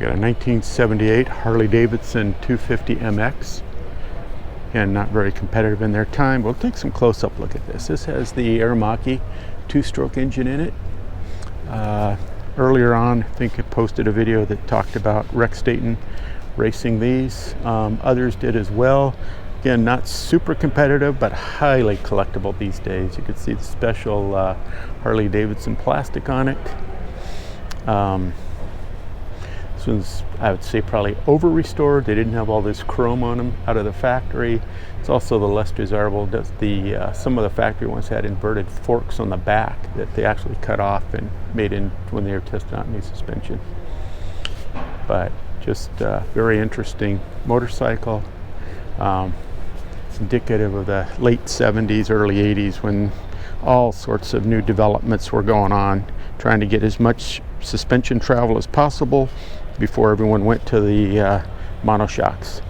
got a 1978 Harley Davidson 250 MX. And not very competitive in their time. We'll take some close-up look at this. This has the Aramaki two-stroke engine in it. Earlier on, I think I posted a video that talked about Rex Dayton racing these. Others did as well. Again, not super competitive, but highly collectible these days. You can see the special Harley Davidson plastic on it. This one's, I would say, probably over-restored. They didn't have all this chrome on them out of the factory. It's also the less desirable. Some of the factory ones had inverted forks on the back that they actually cut off and made in when they were testing out new suspension. But just very interesting motorcycle. It's indicative of the late 70s, early 80s, when all sorts of new developments were going on, trying to get as much suspension travel as possible before everyone went to the monoshocks.